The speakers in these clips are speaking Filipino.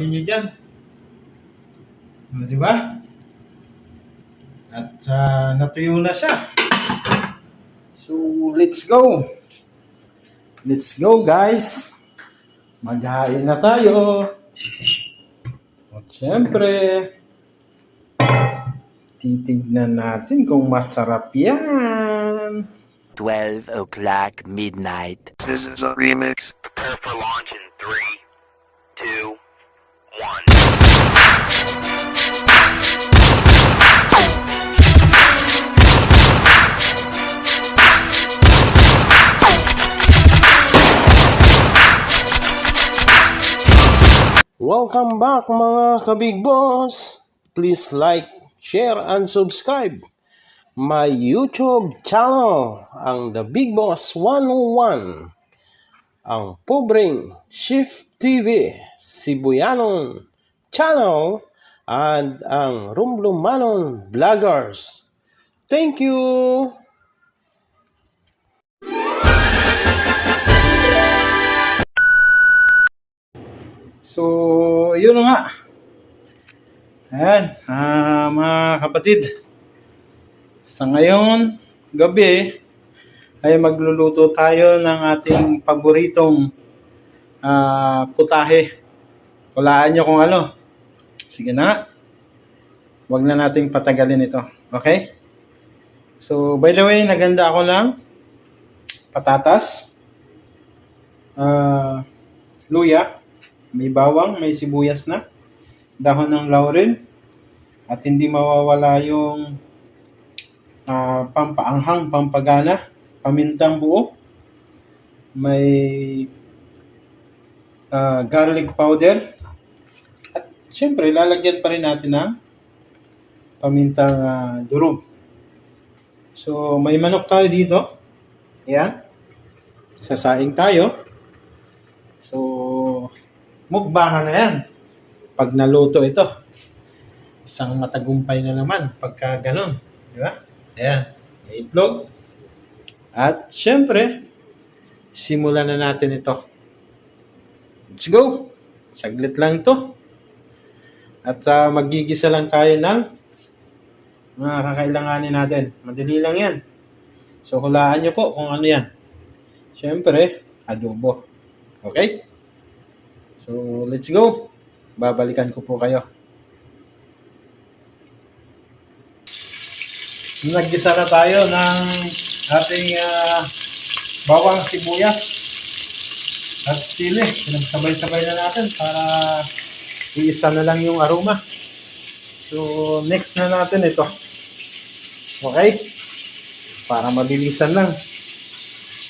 Nyo dyan. Di ba? At natuyo na siya. So, let's go. Let's go, guys. Maghain na tayo. At syempre, titignan natin kung masarap yan. 12 o'clock midnight. This is a remix. Prepare for launch in 3, 2, 1. Welcome back mga ka-Big Boss. Please like, share, and subscribe my YouTube channel, ang The Big Boss 101, ang pobreng Shift TV Sibuyanon channel, and ang Rumblumanon Vloggers. Thank you! So, yun na nga. Ayan, mga kapatid. Sa ngayon, gabi, ay magluluto tayo ng ating paboritong putahe. Hulaan nyo kung ano. Sige na. Huwag na nating patagalin ito. Okay? So, by the way, naganda ako ng patatas, luya, may bawang, may sibuyas na, dahon ng laurel, at hindi mawawala yung pampaanghang, pampagana, pamintang buo, may garlic powder, at syempre lalagyan pa rin natin ng pamintang durog. So may manok tayo dito. Ayan. Sasaing tayo. So mukbangan na yan. Pag naluto ito, isang matagumpay na naman pagka ganun. Di ba? Ayan. May itlog. At syempre, simulan na natin ito. Let's go. Saglit lang ito. At magigisa lang tayo ng mga kakailanganin natin. Madali lang yan. So hulaan nyo po kung ano yan. Syempre, adobo. Okay? So, let's go. Babalikan ko po kayo. Naggisa na tayo ng ating bawang, sibuyas at sili. Pinagsabay-sabay na natin para iisa na lang yung aroma. So, next na natin ito. Okay? Para mabilisan lang.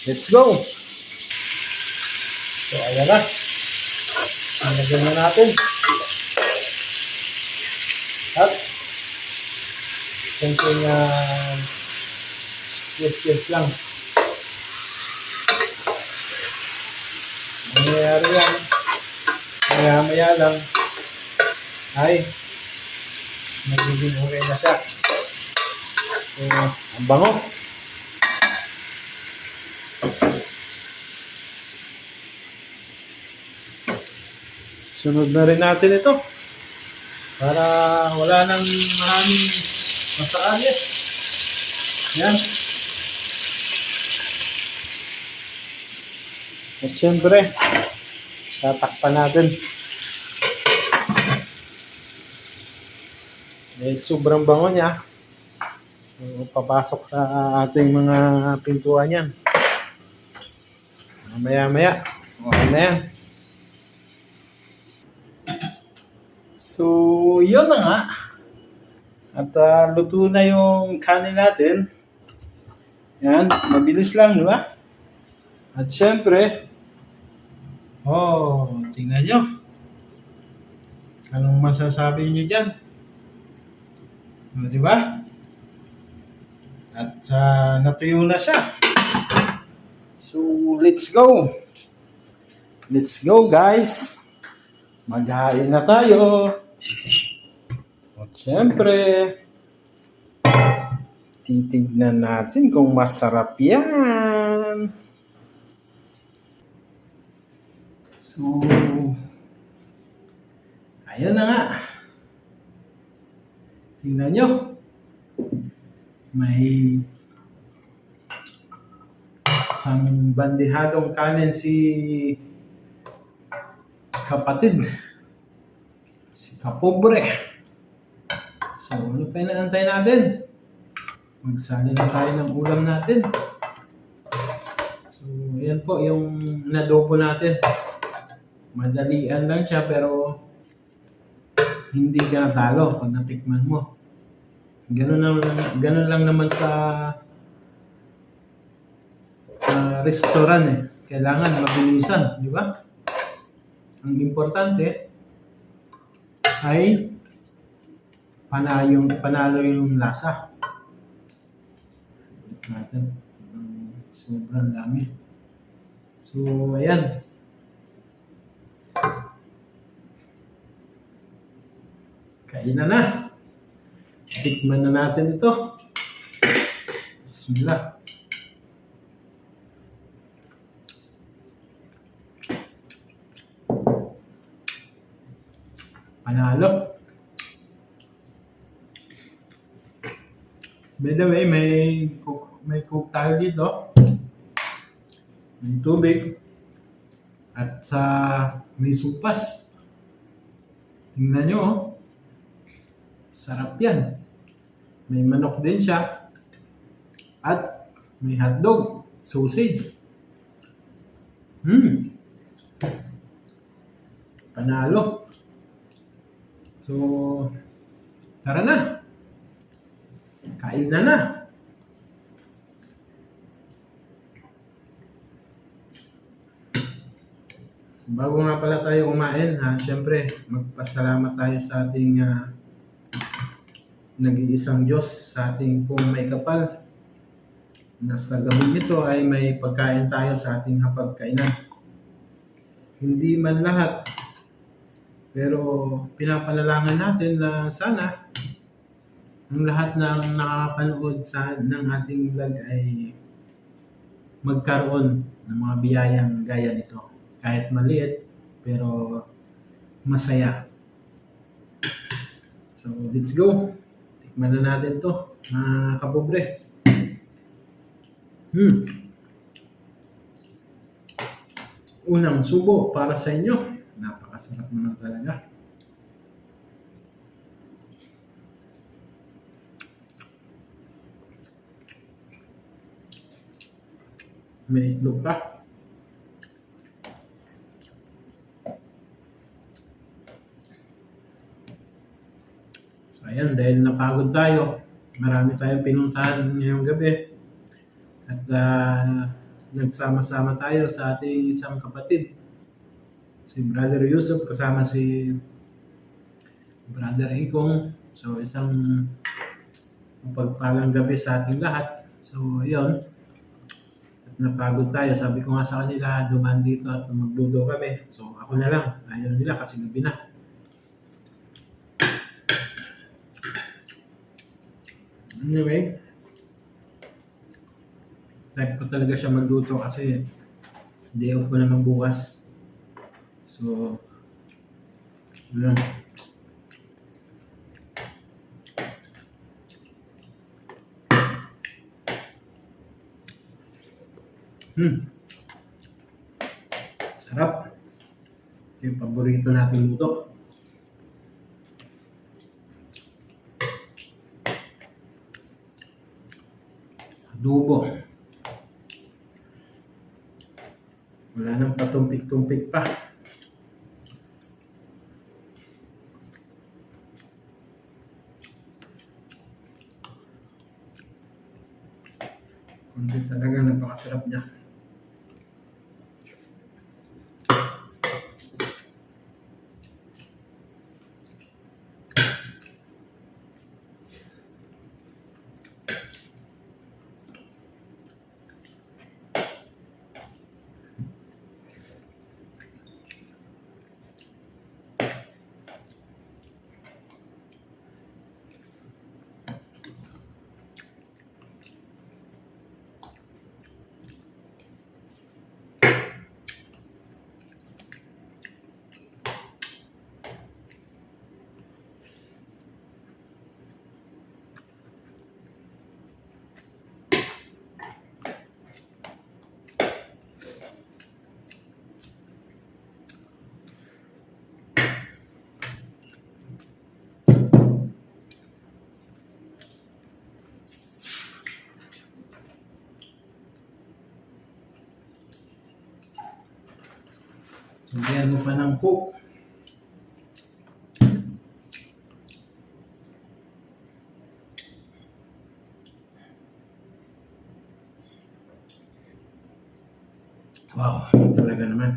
Let's go. So, ayan na. Nalagyan na natin. At simpleng yes lang. Mangyayari yan. Maya lang ay magiging okay na siya. So, ang bango. Sunod na rin natin ito para wala nang maraming masaalit. Yan. At syempre, tatakpan natin. Sobrang bango niya. So, papasok sa ating mga pintuan yan. Maya-maya. Okay na yan. So, yun na nga. At luto na yung kanin natin. Yan, mabilis lang, di ba? At syempre, tingnan nyo. Anong masasabi nyo dyan? Di ba? At natuyo na siya. So, let's go. Let's go, guys. Maghain na tayo. At syempre, titignan natin kung masarap yan. So, Ayan na nga. Tingnan nyo. May isang bandihadong kanin si kapatid. Si kapobre. So, ano pa inaantay natin? Magsali na tayo ng ulam natin. So, ayan po yung nadobo natin. Madalian lang siya pero hindi ka natalo pag natikman mo. Ganun lang naman sa restaurant eh. Kailangan mabilisan, di ba? Ang importante ay panalo yung lasa. Natin. Sobrang dami. So, ayan. Kainan na. Tikman na natin ito. Bismillah. Panalo. By the way, may cook tayo dito. May tubig. At may supas. Tingnan nyo, oh. Sarap yan. May manok din siya. At may hotdog, sausage. Panalo. So, tara na. Kain na. Bago nga pala tayo kumain, syempre, magpasalamat tayo sa ating nag-iisang Diyos, sa ating pong may kapal. Na sa gabing ito ay may pagkain tayo sa ating hapagkainan. Hindi man lahat, pero pinapanalangin natin na sana ang lahat ng nakakapanood ng ating vlog ay magkaroon ng mga biyayang gaya nito. Kahit maliit, pero masaya. So, let's go. Tikman na natin to, mga kapobre. Unang subo para sa inyo. Napakasarap naman talaga. May itlog pa. So, ayan, dahil napagod tayo, marami tayong pinuntahan ngayong gabi. At nagsama-sama tayo sa ating isang kapatid. Si Brother Yusuf kasama si Brother Ikong. So, isang mapagpalang gabi sa ating lahat. So, ayun. At napagod tayo. Sabi ko nga sa kanila, dumaan dito at magluto kami. So, ako na lang. Ayaw nila kasi gabi na. Anyway, type ko talaga siya magluto kasi day off ko naman bukas. So, yun. Sarap. Ito yung paborito nating luto. Adobo. Wala nang patumpik-tumpik pa. Kundi talaga napakasarap niya. Sabihan mo pa ng coke. Wow, talaga naman.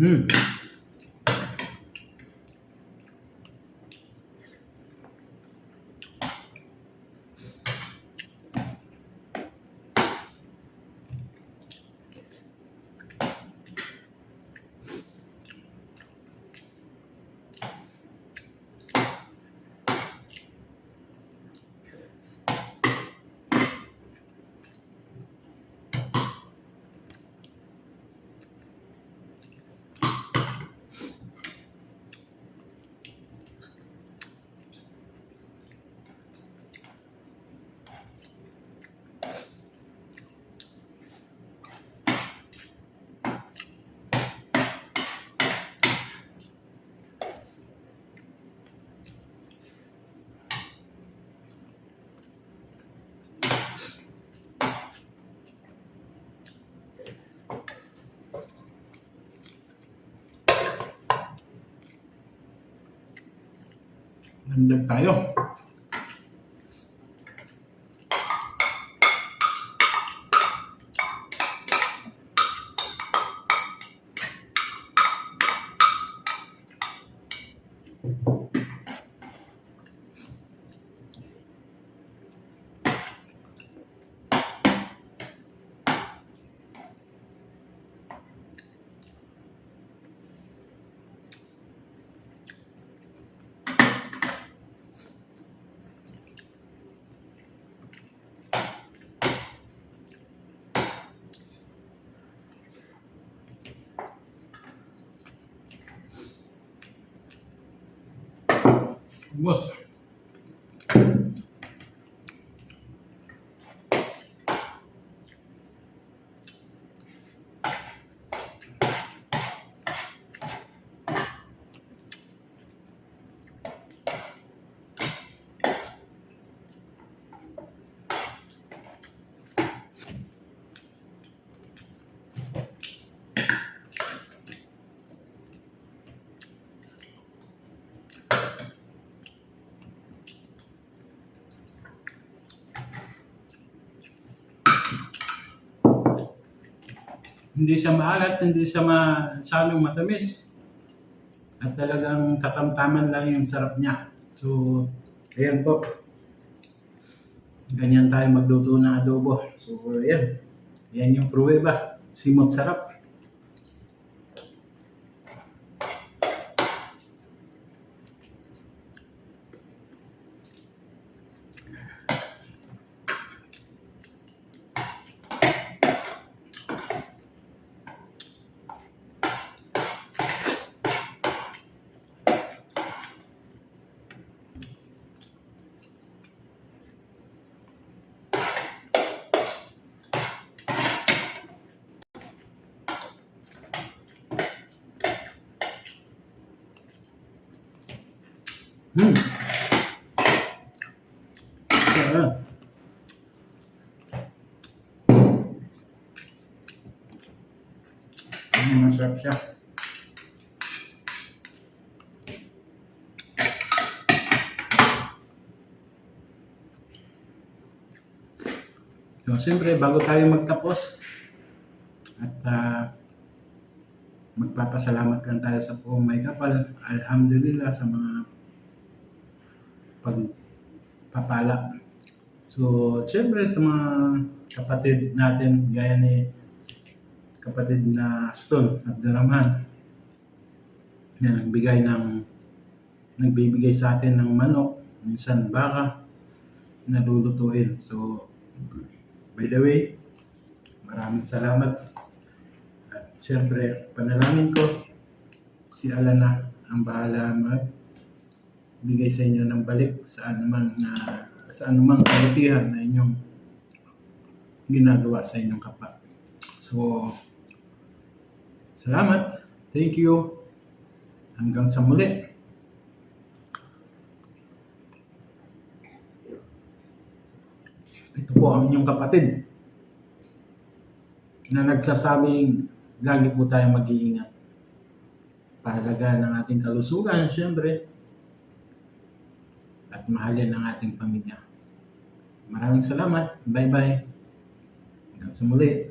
Hmm. Nandag tayo. Boss. Hindi siya maalat, hindi siya masyadong matamis. At talagang katamtaman lang yung sarap niya. So, ayan po. Ganyan tayo magluto ng adobo. So, ayan. Ayan yung pruweba. Simot sarap. Hmm. Ayan. Masarap siya. So, siyempre, bago tayo magtapos, at magpapasalamat lang tayo sa buong may kapal. Alhamdulillah sa mga pagpapala. So, siyempre sa mga kapatid natin, gaya ni kapatid na Stone Abdurrahman, na nagbibigay sa atin ng manok, minsan baka, na lulutuin. So, by the way, maraming salamat. At siyempre, panalangin ko, si Allah na ang bahala bigay sa inyo ng balik sa anumang kabutihan na inyong ginagawa sa inyong kapwa. So, salamat. Thank you. Hanggang sa muli. Ito po ang inyong kapatid na nagsasabing lagi po tayong mag-iingat. Pahalaga ng ating kalusugan, syempre, at mahalin ang ating pamilya. Maraming salamat. Bye-bye. Hanggang sa muli.